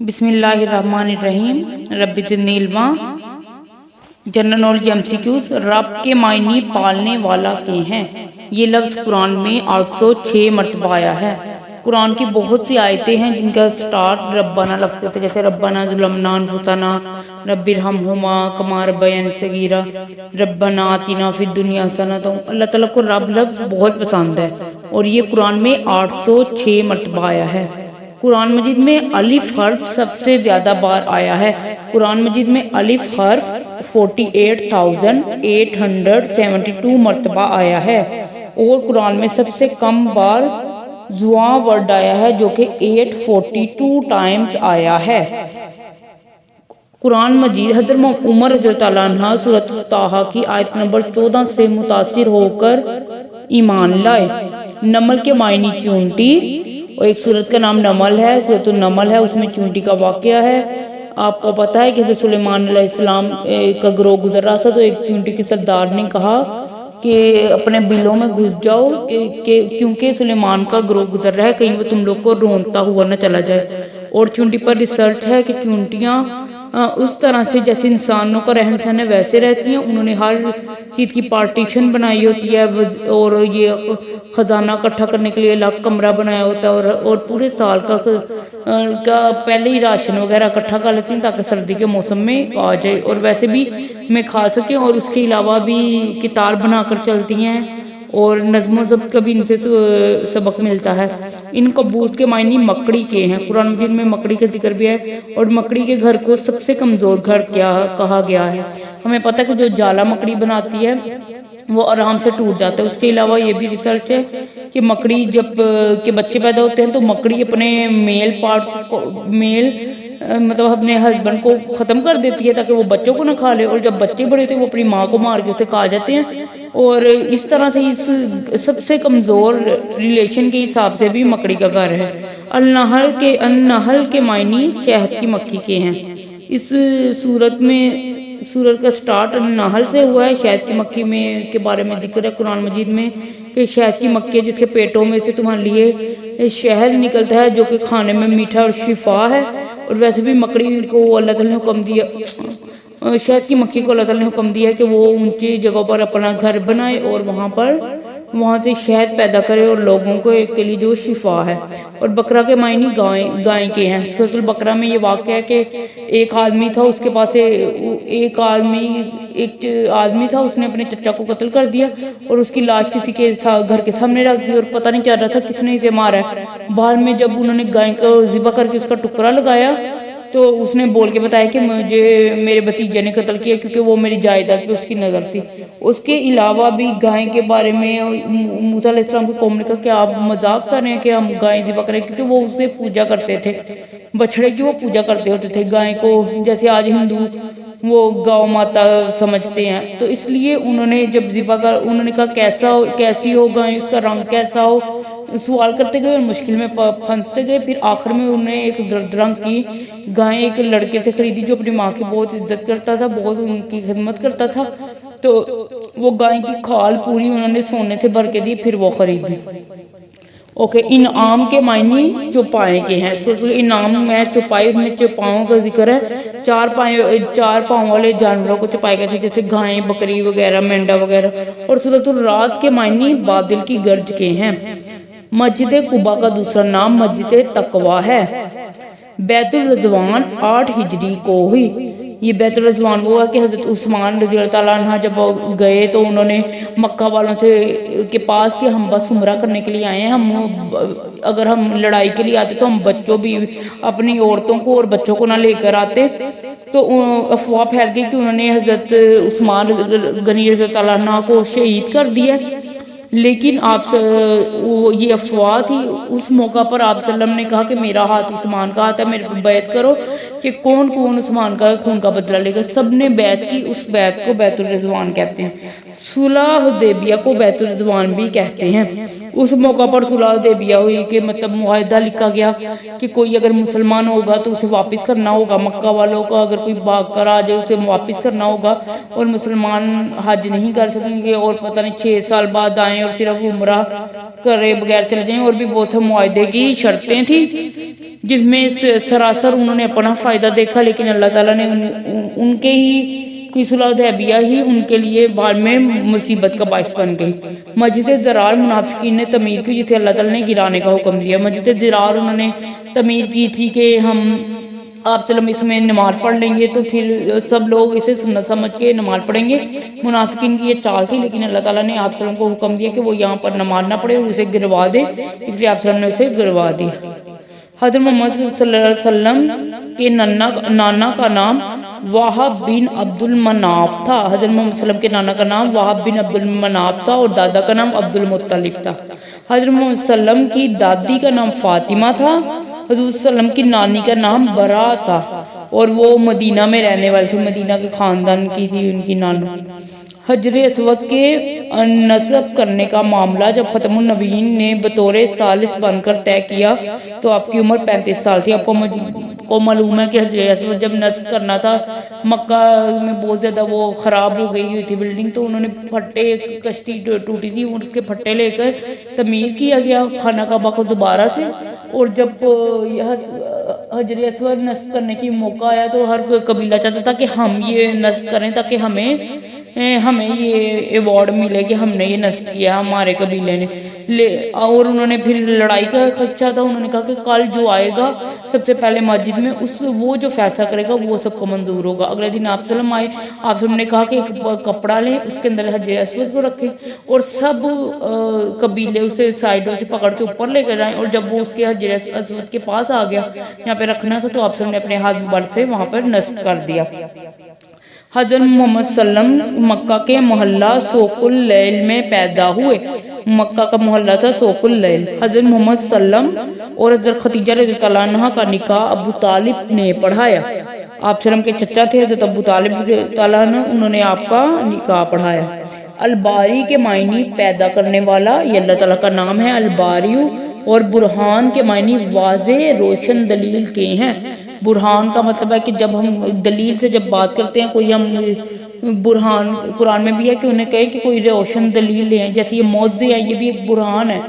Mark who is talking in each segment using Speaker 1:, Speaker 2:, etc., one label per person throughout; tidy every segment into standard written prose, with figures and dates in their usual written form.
Speaker 1: بسم اللہ الرحمن الرحیم رب زدنی علما۔ General knowledge MCQs۔ رب کے معنی پالنے والا کے ہیں۔ یہ لفظ قرآن میں 806 مرتبہ آیا ہے۔ قرآن کی بہت سی آیتیں ہیں جن کا سٹارٹ ربنا لفظ سے جیسے ربنا ظلمنا انفسنا رب ارحمہما کما ربیانی صغیرا ربنا آتنا فی الدنیا حسنۃ۔ اللہ تعالیٰ کو رب لفظ بہت پسند ہے اور یہ قرآن میں 806 مرتبہ آیا ہے۔ قرآن مجید میں الف حرف سب سے زیادہ بار آیا ہے۔ قرآن مجید میں الف حرف 48,872 مرتبہ آیا ہے اور قرآن میں سب سے کم بار زواں ورڈ آیا ہے جو کہ 842 ٹائمز آیا ہے۔ قرآن مجید حضرت عمر رضی اللہ عنہ سورۃ طٰہٰ کی آیت نمبر 14 سے متاثر ہو کر ایمان لائے۔ نمل کے معنی چونٹی، اور ایک سورت کا نام نمل ہے، سورۃ النمل ہے، اس میں چونٹی کا واقعہ ہے۔ آپ کو پتہ ہے کہ حضرت سلیمان علیہ السلام کا گروہ گزر رہا تھا تو ایک چونٹی کے سردار نے کہا کہ اپنے بلوں میں گھس جاؤ کیونکہ سلیمان کا گروہ گزر رہا ہے، کہیں وہ تم لوگ کو رونتا ہوا نہ چلا جائے۔ اور چونٹی پر ریسرچ ہے کہ چونٹیاں اس طرح سے جیسے انسانوں کا رہن سہن ہے ویسے رہتی ہیں۔ انہوں نے ہر چیز کی پارٹیشن بنائی ہوتی ہے اور یہ خزانہ اکٹھا کرنے کے لیے الگ کمرہ بنایا ہوتا ہے اور پورے سال کا پہلے ہی راشن وغیرہ اکٹھا کر لیتی ہیں تاکہ سردی کے موسم میں آ جائے اور ویسے بھی میں کھا سکیں، اور اس کے علاوہ بھی کتار بنا کر چلتی ہیں اور نظم و ضبط کا بھی ان سے سبق ملتا ہے۔ ان کبوت کے معنی مکڑی کے ہیں۔ قرآن مجید میں مکڑی کا ذکر بھی ہے اور مکڑی کے گھر کو سب سے کمزور گھر کیا کہا گیا ہے۔ ہمیں پتہ ہے کہ جو جالا مکڑی بناتی ہے وہ آرام سے ٹوٹ جاتا ہے۔ اس کے علاوہ یہ بھی ریسرچ ہے کہ مکڑی جب کے بچے پیدا ہوتے ہیں تو مکڑی اپنے مطلب اپنے ہسبینڈ کو ختم کر دیتی ہے تاکہ وہ بچوں کو نہ کھا لے، اور جب بچے بڑے ہوتے ہیں وہ اپنی ماں کو مار کے اسے کھا جاتے ہیں، اور اس طرح سے اس سب سے کمزور ریلیشن کے حساب سے بھی مکڑی کا گھر ہے۔ النحل کے معنی شہد کی مکھی کے ہیں۔ اس سورت کا سٹارٹ النحل سے ہوا ہے۔ شہد کی مکھی میں کے بارے میں ذکر ہے قرآن مجید میں کہ شہد کی مکھی جس کے پیٹوں میں سے تمہارے لیے شہد نکلتا ہے جو کہ کھانے میں میٹھا اور شفا ہے۔ اور ویسے بھی مکڑی کو اللہ تعالیٰ نے حکم دیا، شہد کی مکھی کو اللہ تعالیٰ نے حکم دیا کہ وہ اونچی جگہوں پر اپنا گھر بنائے اور وہاں سے شہد پیدا کرے اور لوگوں کو کے لیے جو شفا ہے۔ اور بکرا کے معنی گائے کے ہیں۔ سورۃ البقرہ میں یہ واقعہ ہے کہ ایک آدمی تھا، اس کے پاس ایک آدمی تھا، اس نے اپنے چچا کو قتل کر دیا اور اس کی لاش کسی کے گھر کے سامنے رکھ دی اور پتہ نہیں چل رہا تھا کس نے اسے مارا ہے۔ بعد میں جب انہوں نے گائے کو ذبح کر کے اس کا ٹکڑا لگایا تو اس نے بول کے بتایا کہ مجھے میرے بھتیجے نے قتل کیا کیونکہ وہ میری جائیداد پہ اس کی نظر تھی۔ اس کے علاوہ بھی گائے کے بارے میں موسیٰ علیہ السلام کی قوم نے کہا کہ آپ مذاق کر رہے ہیں کہ ہم گائے ذبح کریں، کیونکہ وہ اسے پوجا کرتے تھے، بچڑے کی وہ پوجا کرتے ہوتے تھے گائے کو، جیسے آج ہندو وہ گاؤں ماتا سمجھتے ہیں۔ تو اس لیے انہوں نے جب ذبح کر انہوں نے کہا کیسی ہو گائے، اس کا رنگ کیسا ہو، سوال کرتے گئے اور مشکل میں پھنستے گئے۔ پھر آخر میں انہوں نے ایک زرد رنگ کی گائے ایک لڑکے سے خریدی جو اپنی ماں کی بہت عزت کرتا تھا، بہت ان کی خدمت کرتا تھا، تو وہ گائے کی کھال پوری انہوں نے سونے سے بھر کے دی، پھر وہ خریدی۔ انعام کے معنی چوپائے کے ہیں۔ سورۃ الانعام میں چوپائے میں چوپاؤں کا ذکر ہے۔ چار پاؤں والے جانوروں کو چوپائے گئے تھے جیسے گائے، بکری وغیرہ، مینڈا وغیرہ۔ اور سورۃ الرعد کے معنی بادل کی گرج کے ہیں۔ مسجد قباء کا دوسرا نام مسجد تقویٰ ہے۔ بیت الرضوان 8 ہجری کو ہوئی۔ یہ بیت الرضوان وہ ہے کہ حضرت عثمان رضی اللہ تعالیٰ عنہ جب گئے تو انہوں نے مکہ والوں کے پاس کہ ہم بس عمرہ کرنے کے لیے آئے ہیں، اگر ہم لڑائی کے لیے آتے تو ہم بچوں بھی اپنی عورتوں کو اور بچوں کو نہ لے کر آتے۔ تو افواہ پھیل گئی کہ انہوں نے حضرت عثمان غنی رضی اللہ تعالیٰ عنہ کو شہید کر دیا، لیکن یہ افواہ تھی۔ اس موقع پر آپ صلی اللہ علیہ وسلم نے کہا کہ میرا ہاتھ عثمان کا ہاتھ ہے، میرے پہ بیعت کرو کہ کون عثمان کا خون کا بدلہ لے گا۔ سب نے بیعت کی، اس بیعت کو بیت الرضوان کہتے ہیں۔ صلح حدیبیہ کو بیت الرضوان بھی کہتے ہیں۔ اس موقع پر صلح حدیبیہ ہوئی کہ مطلب معاہدہ لکھا گیا کہ کوئی اگر مسلمان ہوگا تو اسے واپس کرنا ہوگا، مکہ والوں کا اگر کوئی بھاگ کر آ جائے اسے واپس کرنا ہوگا، اور مسلمان حج نہیں کر سکیں گے، اور پتہ نہیں 6 سال بعد آئیں اور صرف عمرہ کرے بغیر چلے جائیں، اور بھی بہت سے معاہدے کی شرطیں تھیں جس میں سراسر انہوں نے اپنا فائدہ دیکھا، لیکن اللہ تعالیٰ نے ان کے ہی صلح حدیبیہ ہی ان کے لیے بعد میں مصیبت کا باعث بن گئی۔ مسجد ضرار منافقین نے تعمیر کی جسے اللہ تعالیٰ نے گرانے کا حکم دیا۔ مسجد ضرار انہوں نے تعمیر کی تھی کہ ہم آپ صلی اس میں نماز پڑھ لیں گے تو پھر سب لوگ اسے سنت سمجھ کے نماز پڑھیں گے۔ منافقین کی یہ چال تھی، لیکن اللہ تعالیٰ نے آپ صلی اللہ علیہ وسلم کو حکم دیا کہ وہ یہاں پر نماز نہ پڑھے اور اسے گروا دے، اس لیے آپ صلی اللہ علیہ وسلم نے اسے گروا دیا۔ حضرت محمد صلی اللہ علیہ وسلم کے نانا کا نام وہب بن عبد المناف تھا۔ حضرت محمد صلی اللہ علیہ وسلم کے نانا کا نام وہب بن عبد المناف تھا اور دادا کا نام عبد المطلب تھا۔ حضرت محمد صلی اللہ علیہ وسلم کی دادی کا نام فاطمہ تھا۔ حضرت صلی اللہ علیہ وسلم کی نانی کا نام برا تھا اور وہ مدینہ میں رہنے والے تھے، مدینہ کے خاندان کی تھی ان کی نانو۔ حجر اسود کے نصب کرنے کا معاملہ جب ختم النبیین نے بطور ثالث بن کر طے کیا تو آپ کی عمر 35 سال تھی۔ آپ کو معلوم ہے کہ حجر اسود جب نصب کرنا تھا مکہ میں بہت زیادہ وہ خراب ہو گئی ہوئی تھی بلڈنگ، تو انہوں نے پھٹے، کشتی ٹوٹی تھی اس کے پھٹے لے کر تعمیر کیا گیا خانہ کعبہ کو دوبارہ سے، اور جب حجر اسود نصب کرنے کی موقع آیا تو ہر کوئی قبیلہ چاہتا تھا کہ ہم یہ نصب کریں تاکہ ہمیں یہ ایوارڈ ملے کہ ہم نے یہ نصب کیا ہمارے قبیلے نے، اور انہوں نے پھر لڑائی کا خدشہ تھا۔ انہوں نے کہا کہ کل جو آئے گا سب سے پہلے مسجد میں وہ جو فیصلہ کرے گا وہ سب کو منظور ہوگا۔ اگلے دن آپ صلی اللہ علیہ وسلم آئے، آپ صلی اللہ علیہ وسلم نے کہا کہ ایک کپڑا لیں، اس کے اندر حجر اسود کو رکھیں اور سب قبیلے اسے سائیڈوں سے پکڑ کے اوپر لے کر جائیں، اور جب وہ اس کے حجر اسود کے پاس آ گیا یہاں پہ رکھنا تھا تو آپ صلی اللہ علیہ وسلم نے اپنے ہاتھ مبارک سے وہاں پر نصب کر دیا۔ حضرت محمد صلی اللہ علیہ وسلم مکہ کے محلہ سوق اللیل میں پیدا ہوئے۔ مکہ کا محلہ تھا سوق اللیل۔ حضرت محمد صلی اللہ علیہ وسلم اور حضرت خدیجہ رضی اللہ عنہا کا نکاح ابو طالب نے پڑھایا۔ آپ صلی اللہ علیہ وسلم کے چچا تھے حضرت ابو طالب رضی اللہ عنہ، انہوں نے آپ کا نکاح پڑھایا۔ الباری کے معنی پیدا کرنے والا، یہ اللہ تعالیٰ کا نام ہے الباری، اور برہان کے معنی واضح روشن دلیل کے ہیں۔ برہان کا مطلب ہے کہ جب ہم دلیل سے جب بات کرتے ہیں کوئی، ہم برہان قرآن میں بھی ہے کہ انہیں کہیں کہ کوئی روشن دلیل لے ہیں، جیسے یہ معجزے ہیں، یہ بھی ایک برہان ہے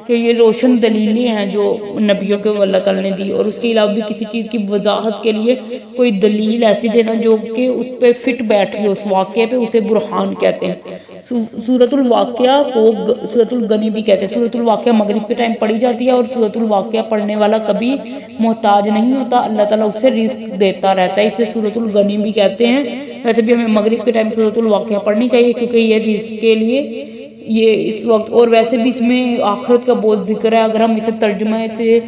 Speaker 1: کہ یہ روشن دلیلیں ہیں جو نبیوں کے اللہ تعالیٰ نے دی، اور اس کے علاوہ بھی کسی چیز کی وضاحت کے لیے کوئی دلیل ایسی دینا جو کہ اس پہ فٹ بیٹھ گئی اس واقعے پہ، اسے برہان کہتے ہیں۔ سورۃ الواقعہ کو سورۃ الغنی بھی کہتے ہیں۔ سورۃ الواقعہ مغرب کے ٹائم پڑھی جاتی ہے اور سورۃ الواقعہ پڑھنے والا کبھی محتاج نہیں ہوتا، اللہ تعالیٰ اسے رزق دیتا رہتا ہے، اسے سورۃ الغنی بھی کہتے ہیں۔ ویسے بھی ہمیں مغرب کے ٹائم سورۃ الواقعہ پڑھنی چاہیے کیونکہ یہ رزق کے لیے یہ اس وقت، اور ویسے بھی اس میں آخرت کا بہت ذکر ہے۔ اگر ہم اسے ترجمہ سے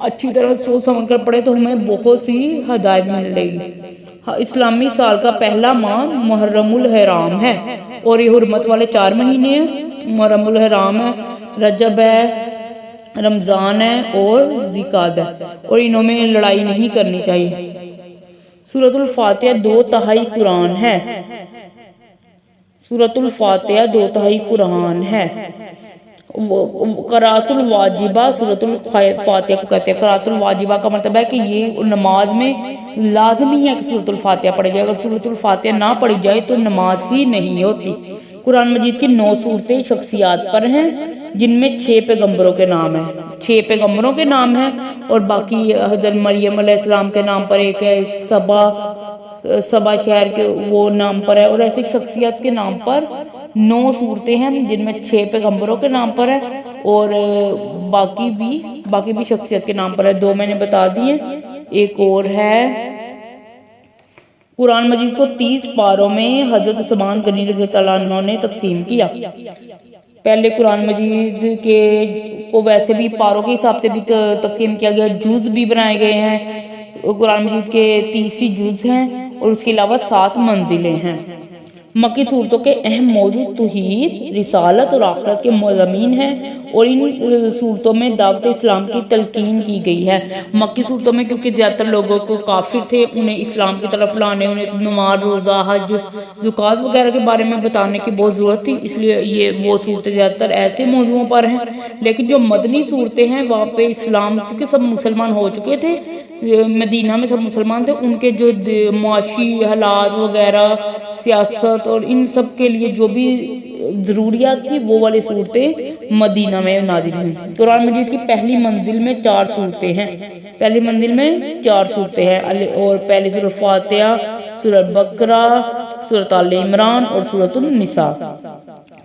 Speaker 1: اچھی طرح سوچ سمجھ کر پڑھیں تو ہمیں بہت سی ہدایت مل جائے گی۔ اسلامی سال کا پہلا ماہ محرم الحرام ہے اور یہ حرمت والے 4 مہینے ہیں۔ محرم الحرام ہے، رجب ہے، رمضان ہے اور ذوالقعدہ ہے، اور انہوں میں لڑائی نہیں کرنی چاہیے۔ سورۃ الفاتحہ 2/3 قرآن ہے۔ سورۃ الفاتحہ 2/3 قرآن ہے۔ قرأت الواجبہ سورۃ الفاتحہ کو کہتے ہیں۔ قرأت الواجبہ کا مطلب ہے کہ یہ نماز میں لازمی ہے کہ سورۃ الفاتحہ پڑھی جائے، اگر سورۃ الفاتحہ نہ پڑھی جائے تو نماز ہی نہیں ہوتی۔ قرآن مجید کی 9 صورتیں شخصیات پر ہیں جن میں 6 پیغمبروں کے نام ہیں، 6 پیغمبروں کے نام ہیں، اور باقی حضرت مریم علیہ السلام کے نام پر ایک ہے، سبا شہر کے وہ نام پر ہے، اور ایسی شخصیت کے نام پر 9 صورتیں ہیں جن میں 6 پیغمبروں کے نام پر ہے، اور باقی بھی شخصیت کے نام پر ہے۔ 2 میں نے بتا دی ہیں، ایک اور ہے۔ قرآن مجید کو 30 پاروں میں حضرت عثمان غنی رضی اللہ عنہ نے تقسیم کیا۔ پہلے قرآن مجید کے کو ویسے بھی پاروں کے حساب سے بھی تقسیم کیا گیا، جز بھی بنائے گئے ہیں۔ قرآن مجید کے 30 جز ہیں اور اس کے علاوہ 7 منزلیں ہیں۔ مکی صورتوں کے اہم موضوع توحید، رسالت اور آخرت کے مضامین ہیں اور ان صورتوں میں دعوت اسلام کی تلقین کی گئی ہے۔ مکی صورتوں میں کیونکہ زیادہ تر لوگوں کو کافر تھے، انہیں اسلام کی طرف لانے، انہیں نماز، روزہ، حج، زکوٰۃ وغیرہ کے بارے میں بتانے کی بہت ضرورت تھی، اس لیے یہ وہ صورتیں زیادہ تر ایسے موضوعوں پر ہیں۔ لیکن جو مدنی صورتیں ہیں وہاں پہ اسلام کیونکہ سب مسلمان ہو چکے تھے، مدینہ میں سب مسلمان تھے، ان کے جو معاشی حالات وغیرہ، سیاست اور ان سب کے لیے جو بھی ضروریات تھی وہ والی صورتیں مدینہ میں نازل ہوئیں۔ قرآن مجید کی پہلی منزل میں 4 صورتیں ہیں، پہلی منزل میں 4 صورتیں ہیں، اور پہلی سورۃ فاتحہ، سورۃ بقرہ، سورۃ آل عمران اور سورۃ النساء۔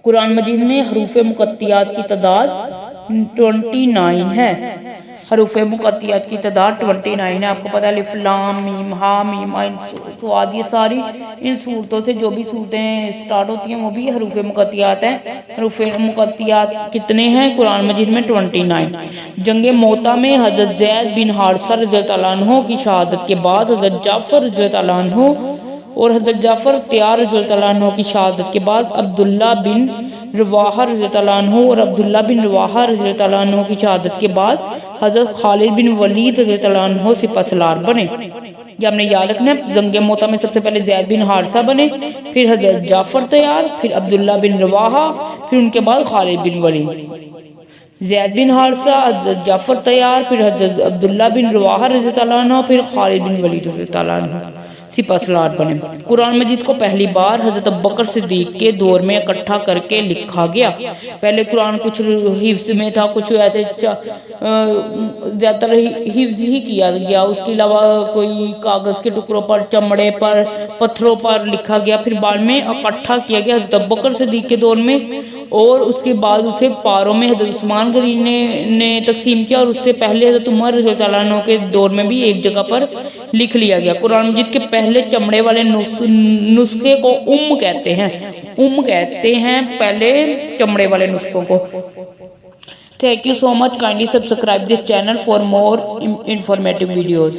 Speaker 1: قرآن مجید میں حروف مقطعات کی تعداد 29 ہے، حروف مقطعات کی تعداد 29 ہے۔ آپ کو پتہ ہے الف لام میم ہا میم عین صاد، یہ ساری ان صورتوں سے جو بھی صورتیں سٹارٹ ہوتی ہیں وہ بھی حروف مقطعات ہیں۔ حروف مقطعات کتنے ہیں قرآن مجید میں؟ 29۔ جنگ موتا میں حضرت زید بن حارثہ رضی اللہ عنہ کی شہادت کے بعد حضرت جعفر رضی اللہ عنہ اور حضرت جعفر تیار رضی اللہ عنہ کی شہادت کے بعد عبداللہ بن رواحہ رضی اللہ عنہ اور عبداللہ بن رواحہ رضی اللہ عنہ کی شہادت کے بعد حضرت خالد بن ولید رضی اللہ عنہ سپہ سالار بنے۔ یہ ہم نے یاد رکھنا ہے، جنگ موتا میں سب سے پہلے زید بن حارثہ بنے، پھر حضرت جعفر تیار، پھر عبداللہ بن رواحہ، پھر ان کے بعد خالد بن ولید۔ زید بن حارثہ، حضرت جعفر تیار، پھر حضرت عبداللہ بن رواحہ رضی اللہ عنہ، پھر خالد بن ولید رضی اللہ عنہ سپہ سالار بنے۔ قرآن مجید کو پہلی بار حضرت ابوبکر صدیق کے دور میں اکٹھا کر کے لکھا گیا۔ پہلے قرآن کچھ حفظ میں تھا، کچھ ایسے زیادہ تر حفظ ہی کیا گیا، اس کے علاوہ کوئی کاغذ کے ٹکڑوں پر، چمڑے پر، پتھروں پر لکھا گیا، پھر بعد میں اکٹھا کیا گیا حضرت ابوبکر صدیق کے دور میں، اور اس کے بعد اسے پاروں میں حضرت عثمان غنی نے تقسیم کیا، اور اس سے پہلے حضرت عمر رضی اللہ عنہ کے دور میں بھی ایک جگہ پر لکھ لیا گیا۔ قرآن مجید کے پہلے چمڑے والے نسخے کو کہتے ہیں پہلے چمڑے والے نسخوں کو۔ Thank you so much. Kindly subscribe this channel for more informative videos.